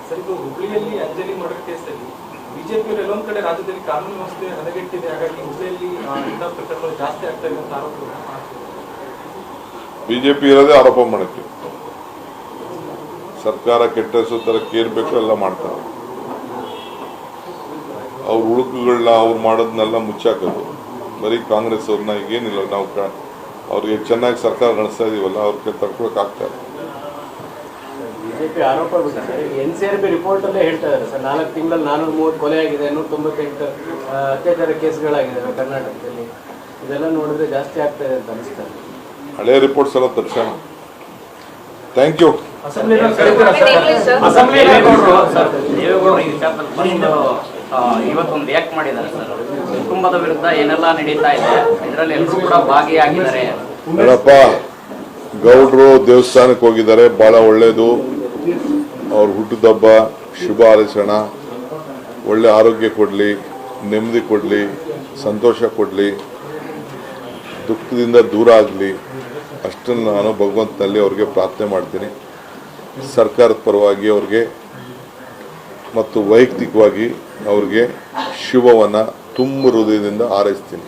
Sir, ಇದು ಹುಬ್ಳಿಯಲ್ಲಿ Anjali murder ಕೇಸಲ್ಲಿ ಬಿಜೆಪಿಯವರು ಎಲ್ಲೊಂದ್ ಕಡೆ ರಾಜ್ಯದಲ್ಲಿ ಕಾನೂನು ವ್ಯವಸ್ಥೆ ಹದಗೆಟ್ಟಿದೆ, ಹಾಗಾಗಿ ಹುಬ್ಳಿಯಲ್ಲಿ ಇಂಥ ಪ್ರಕರಣಗಳು ಜಾಸ್ತಿ ಆಗ್ತಾ ಇದೆ ಅಂತ ಆರೋಪಗಳು ಮಾಡ್ತಾರೆ. ಬಿಜೆಪಿ ಇರೋದೇ ಆರೋಪ ಮಾಡಕ್ಕೆ, ಸರ್ಕಾರ ಕೆಟ್ಟ ಹೆಸರು ತರಕ್ಕೆ ಏನ್ ಬೇಕೋ ಎಲ್ಲ ಮಾಡ್ತಾರೆ. ಅವ್ರ ಹುಳುಕುಗಳನ್ನ ಅವ್ರು ಮಾಡೋದನ್ನೆಲ್ಲ ಮುಚ್ಚಾಕೋದು. ಬರೀ ಕಾಂಗ್ರೆಸ್ ಅವ್ರನ್ನ ಈಗೇನಿಲ್ಲ, ನಾವು ಅವ್ರಿಗೆ ಚೆನ್ನಾಗಿ ಸರ್ಕಾರ ನಡೆಸ್ತಾ ಇದೀವಲ್ಲ, ಅವ್ರಿಗೆ ತಡ್ಕೊಳಕ್ ಆಗ್ತಾರೆ. ಬಿಜೆಪಿ ಆರೋಪ NCRB ರಿಪೋರ್ಟ್ ಅಲ್ಲೇ ಹೇಳ್ತಾ ಇದ್ದಾರೆ ಸರ್, 4 ತಿಂಗಳಲ್ಲಿ 430 ಕೊಲೆ ಆಗಿದೆ, 198 ಅತ್ಯಾಚಾರ ಕೇಸ್ಗಳಾಗಿದ್ದಾವೆ ಕರ್ನಾಟಕದಲ್ಲಿ. ಇದೆಲ್ಲ ನೋಡಿದ್ರೆ ಜಾಸ್ತಿ ಆಗ್ತಾ ಇದೆ ಅಂತ ಅನಿಸ್ತಾರೆ. ಹಳೆ ರಿಪೋರ್ಟ್ಸ್ ಎಲ್ಲ ತರ್ಸೋಣ. Thank you. ಇವತ್ತೊಂದು ರಿಯಾಕ್ಟ್ ಮಾಡಿದ್ದಾರೆ ಸರ್, ಕುಟುಂಬದ ವಿರುದ್ಧ ಏನೆಲ್ಲ ನಡೀತಾ ಇದೆ ಇದರಲ್ಲಿ ಎಲ್ಲರೂ ಕೂಡ ಭಾಗಿಯಾಗಿದ್ದಾರೆ. ನೋಡಪ್ಪ, ಗೌಡ್ರು ದೇವಸ್ಥಾನಕ್ಕೆ ಹೋಗಿದ್ದಾರೆ, ಬಹಳ ಒಳ್ಳೇದು. ಅವ್ರ ಹುಟ್ಟುದಬ್ಬ ಶುಭ ಹಾರೈಸೋಣ. ಒಳ್ಳೆ ಆರೋಗ್ಯ ಕೊಡಲಿ, ನೆಮ್ಮದಿ ಕೊಡಲಿ, ಸಂತೋಷ ಕೊಡಲಿ, ದುಃಖದಿಂದ ದೂರ ಆಗಲಿ, ಅಷ್ಟನ್ನು ನಾನು ಭಗವಂತನಲ್ಲಿ ಅವ್ರಿಗೆ ಪ್ರಾರ್ಥನೆ ಮಾಡ್ತೀನಿ. ಸರ್ಕಾರದ ಪರವಾಗಿ ಅವ್ರಿಗೆ ಮತ್ತು ವೈಯಕ್ತಿಕವಾಗಿ ಅವ್ರಿಗೆ ಶುಭವನ್ನು ತುಂಬ ಹೃದಯದಿಂದ ಹಾರೈಸ್ತೀನಿ.